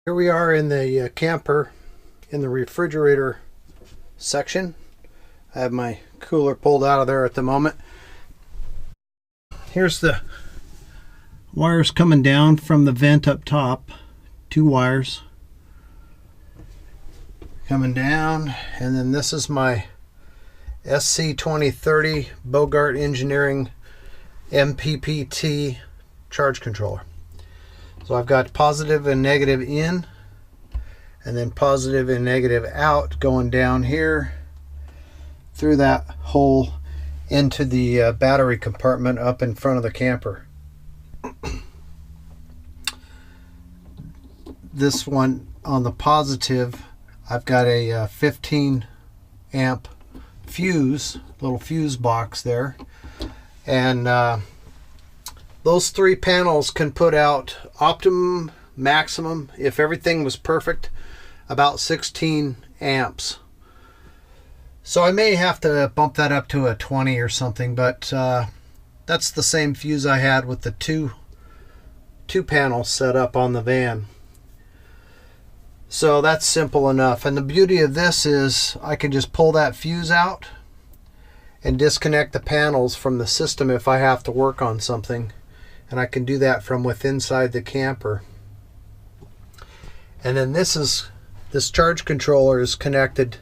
Here we are in the camper in the refrigerator section. I have my cooler pulled out of there at the moment. Here's the wires coming down from the vent up top. 2 wires coming down, and then this is my SC2030 Bogart Engineering MPPT charge controller. So I've got positive and negative in, and then positive and negative out going down here through that hole into the battery compartment up in front of the camper. This one on the positive, I've got a 15 amp fuse, little fuse box there, and those 3 panels can put out optimum, maximum, if everything was perfect, about 16 amps. So I may have to bump that up to a 20 or something, but that's the same fuse I had with the two panels set up on the van. So that's simple enough. And the beauty of this is I can just pull that fuse out and disconnect the panels from the system if I have to work on something. And I can do that from within inside the camper. And then this charge controller is connected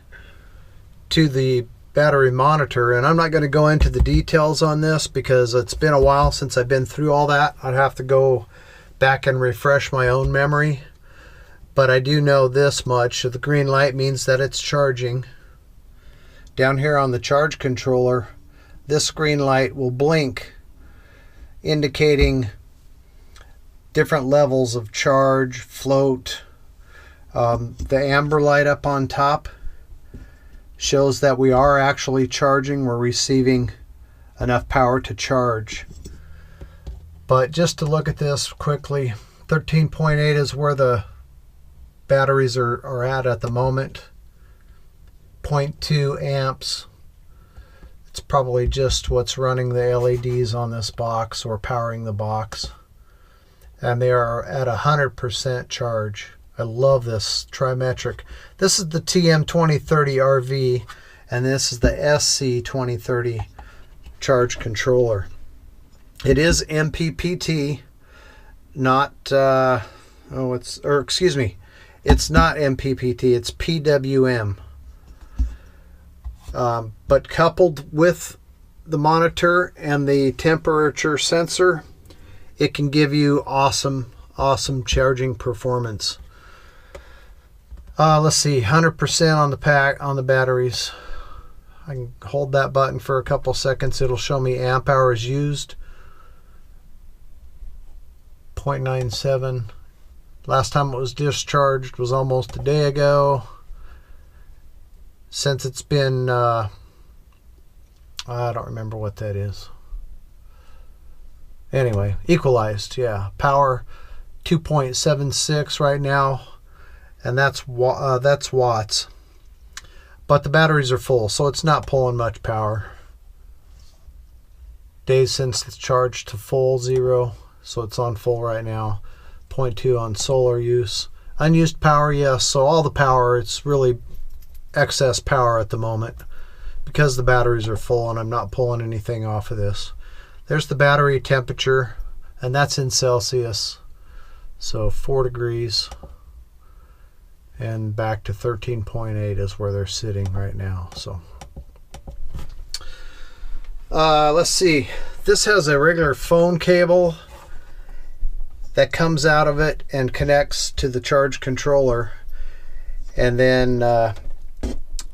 to the battery monitor, and I'm not going to go into the details on this because it's been a while since I've been through all that. I'd have to go back and refresh my own memory, but I do know this much: the green light means that it's charging. Down here on the charge controller, this green light will blink, indicating different levels of charge, float. The amber light up on top shows that we are actually charging, we're receiving enough power to charge. But just to look at this quickly, 13.8 is where the batteries are at the moment. 0.2 amps. It's probably just what's running the LEDs on this box or powering the box. And they are at 100% charge. I love this trimetric. This is the TM2030RV, and this is the SC2030 charge controller. It is MPPT, not it's not MPPT, it's PWM. But coupled with the monitor and the temperature sensor, it can give you awesome charging performance. Let's see, 100% on the pack on the batteries. I can hold that button for a couple seconds. It'll show me amp hours used. 0.97. Last time it was discharged was almost a day ago. Since it's been, I don't remember what that is. Anyway, equalized, yeah. Power 2.76 right now. And that's watts, but the batteries are full, so it's not pulling much power. Days since it's charged to full, 0, so it's on full right now. 0.2 on solar use. Unused power, yes, so all the power, it's really excess power at the moment because the batteries are full and I'm not pulling anything off of this. There's the battery temperature, and that's in Celsius, so 4 degrees. And back to 13.8 is where they're sitting right now. So let's see, this has a regular phone cable that comes out of it and connects to the charge controller, and then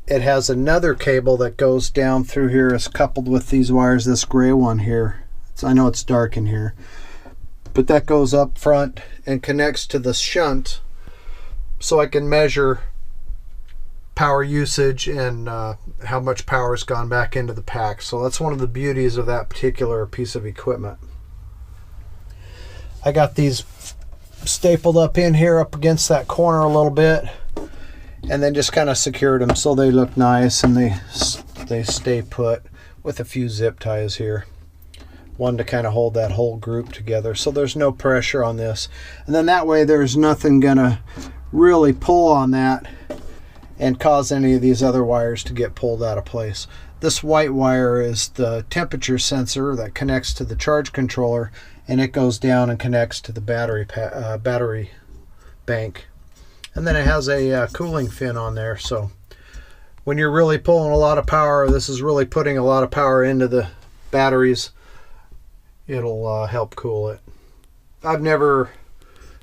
it has another cable that goes down through here. It's coupled with these wires, this gray one here. I know it's dark in here, but that goes up front and connects to the shunt, so I can measure power usage and how much power has gone back into the pack. So that's one of the beauties of that particular piece of equipment. I got these stapled up in here up against that corner a little bit, and then just kind of secured them so they look nice and they stay put with a few zip ties here. One to kind of hold that whole group together so there's no pressure on this. And then that way there's nothing gonna really pull on that and cause any of these other wires to get pulled out of place. This white wire is the temperature sensor that connects to the charge controller, and it goes down and connects to the battery bank. And then it has a cooling fin on there, so when you're really pulling a lot of power, this is really putting a lot of power into the batteries, it'll help cool it. I've never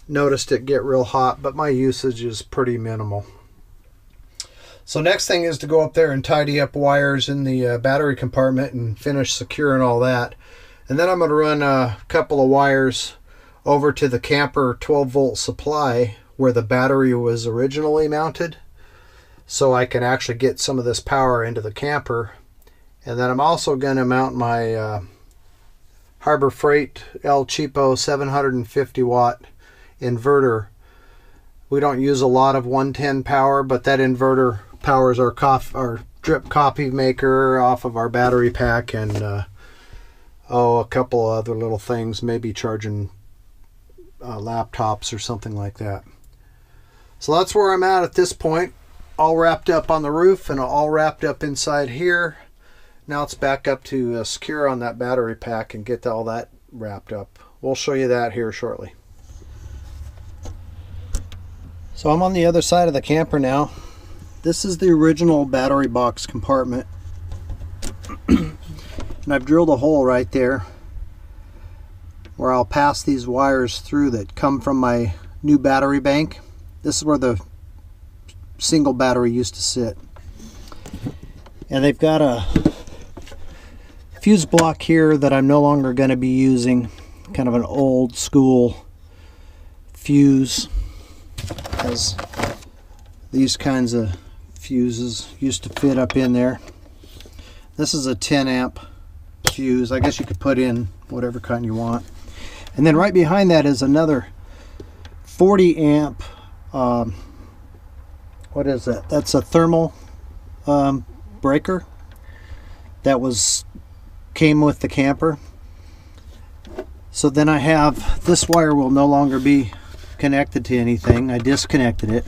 noticed it get real hot, but my usage is pretty minimal. So next thing is to go up there and tidy up wires in the battery compartment and finish securing all that. And then I'm going to run a couple of wires over to the camper 12-volt supply where the battery was originally mounted, so I can actually get some of this power into the camper. And then I'm also going to mount my Harbor Freight El Cheapo 750 watt inverter. We don't use a lot of 110 power, but that inverter powers our drip coffee maker off of our battery pack, and a couple of other little things, maybe charging laptops or something like that. So that's where I'm at this point, all wrapped up on the roof and all wrapped up inside here. Now it's back up to secure on that battery pack and get all that wrapped up. We'll show you that here shortly. So I'm on the other side of the camper now. This is the original battery box compartment. And I've drilled a hole right there where I'll pass these wires through that come from my new battery bank. This is where the single battery used to sit. And they've got a fuse block here that I'm no longer going to be using. Kind of an old school fuse. Has these kinds of fuses used to fit up in there. This is a 10 amp fuse. I guess you could put in whatever kind you want. And then right behind that is another 40 amp what is that? That's a thermal breaker that came with the camper. So then I have, this wire will no longer be connected to anything. I disconnected it.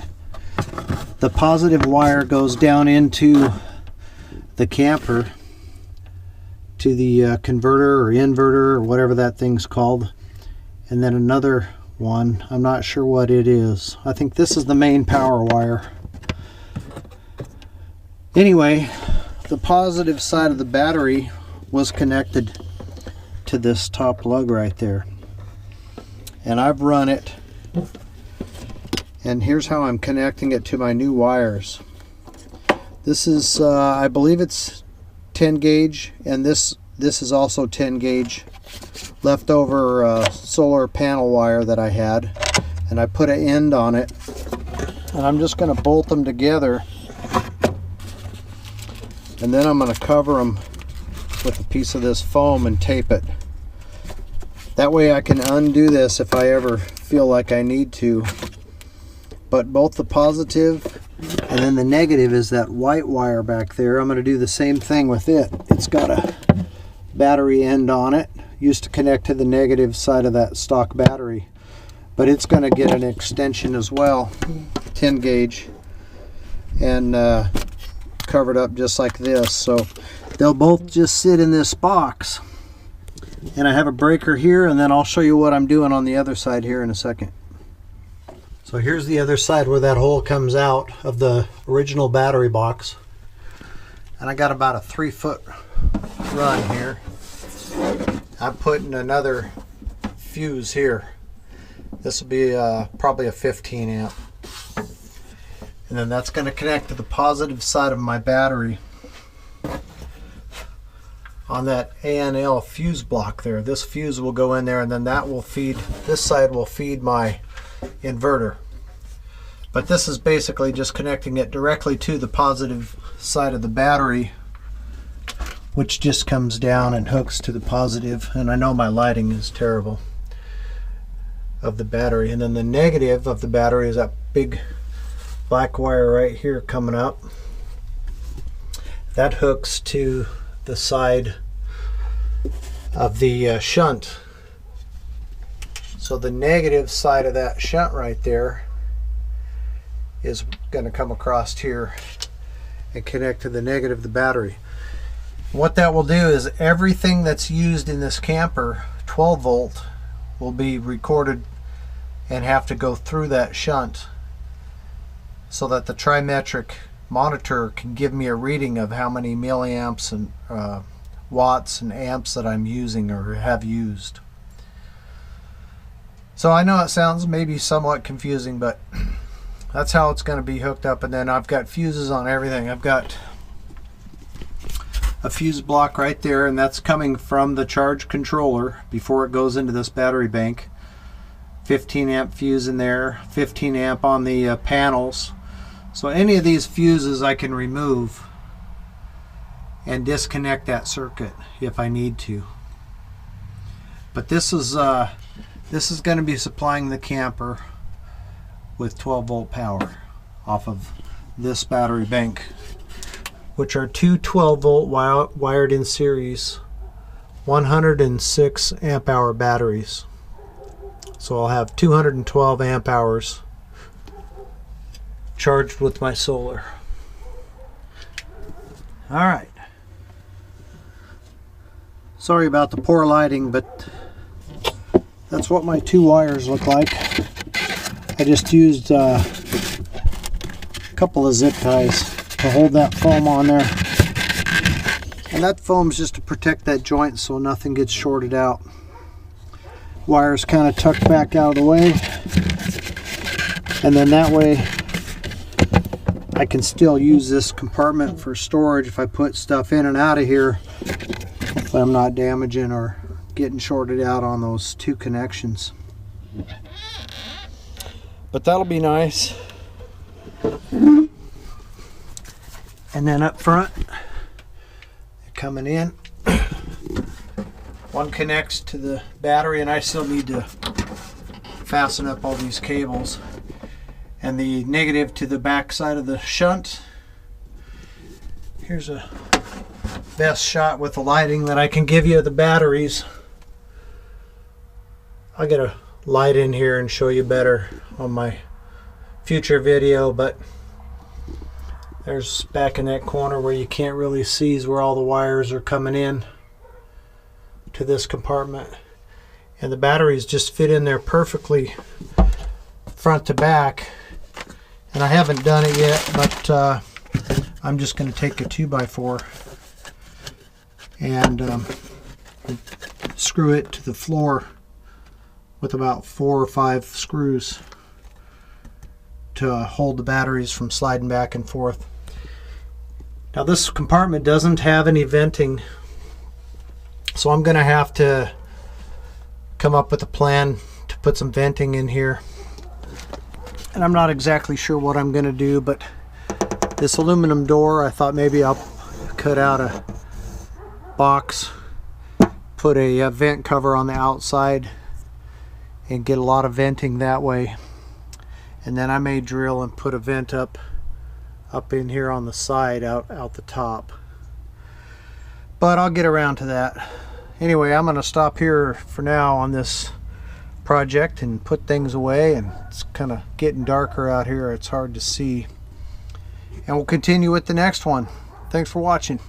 The positive wire goes down into the camper to the converter or inverter or whatever that thing's called, and then another one, I'm not sure what it is. I think this is the main power wire. Anyway, the positive side of the battery was connected to this top lug right there, and I've run it, and here's how I'm connecting it to my new wires. This is I believe it's 10 gauge, and this is also 10 gauge leftover solar panel wire that I had, and I put an end on it, and I'm just going to bolt them together, and then I'm going to cover them with a piece of this foam and tape it. That way I can undo this if I ever feel like I need to. But both the positive and then the negative is that white wire back there. I'm going to do the same thing with it. It's got a battery end on it, used to connect to the negative side of that stock battery, but it's going to get an extension as well, 10 gauge, and covered up just like this. So they'll both just sit in this box, and I have a breaker here, and then I'll show you what I'm doing on the other side here in a second. So here's the other side where that hole comes out of the original battery box, and I got about a 3-foot run here. I'm putting another fuse here. This will be probably a 15 amp, and then that's going to connect to the positive side of my battery on that ANL fuse block there. This fuse will go in there, and then that will feed, this side will feed my inverter. But this is basically just connecting it directly to the positive side of the battery, which just comes down and hooks to the positive. And I know my lighting is terrible of the battery. And then the negative of the battery is that big black wire right here coming up. That hooks to the side of the shunt. So the negative side of that shunt right there is going to come across here and connect to the negative of the battery. What that will do is everything that's used in this camper, 12 volt, will be recorded and have to go through that shunt so that the trimetric monitor can give me a reading of how many milliamps and watts and amps that I'm using or have used. So I know it sounds maybe somewhat confusing, but that's how it's going to be hooked up. And then I've got fuses on everything. I've got a fuse block right there, and that's coming from the charge controller before it goes into this battery bank. 15 amp fuse in there, 15 amp on the panels. So any of these fuses I can remove and disconnect that circuit if I need to. But this is going to be supplying the camper with 12 volt power off of this battery bank, which are two 12 volt wired in series 106 amp hour batteries. So I'll have 212 amp hours charged with my solar. Alright. Sorry about the poor lighting, but that's what my two wires look like. I just used a couple of zip ties to hold that foam on there. And that foam's just to protect that joint so nothing gets shorted out. Wires kind of tucked back out of the way. And then that way I can still use this compartment for storage if I put stuff in and out of here. Hopefully I'm not damaging or getting shorted out on those two connections. But that'll be nice. And then up front, coming in, one connects to the battery, and I still need to fasten up all these cables. And the negative to the back side of the shunt. Here's a best shot with the lighting that I can give you of the batteries. I'll get a light in here and show you better on my future video, but there's back in that corner where you can't really see is where all the wires are coming in to this compartment, and the batteries just fit in there perfectly front to back. And I haven't done it yet, but I'm just going to take a 2x4 and screw it to the floor with about 4 or 5 screws to hold the batteries from sliding back and forth. Now this compartment doesn't have any venting, so I'm going to have to come up with a plan to put some venting in here. And I'm not exactly sure what I'm going to do, but this aluminum door, I thought maybe I'll cut out a box, put a vent cover on the outside, and get a lot of venting that way. And then I may drill and put a vent up in here on the side, out the top. But I'll get around to that. Anyway, I'm going to stop here for now on this project and put things away, and it's kind of getting darker out here. It's hard to see, and we'll continue with the next one. Thanks for watching.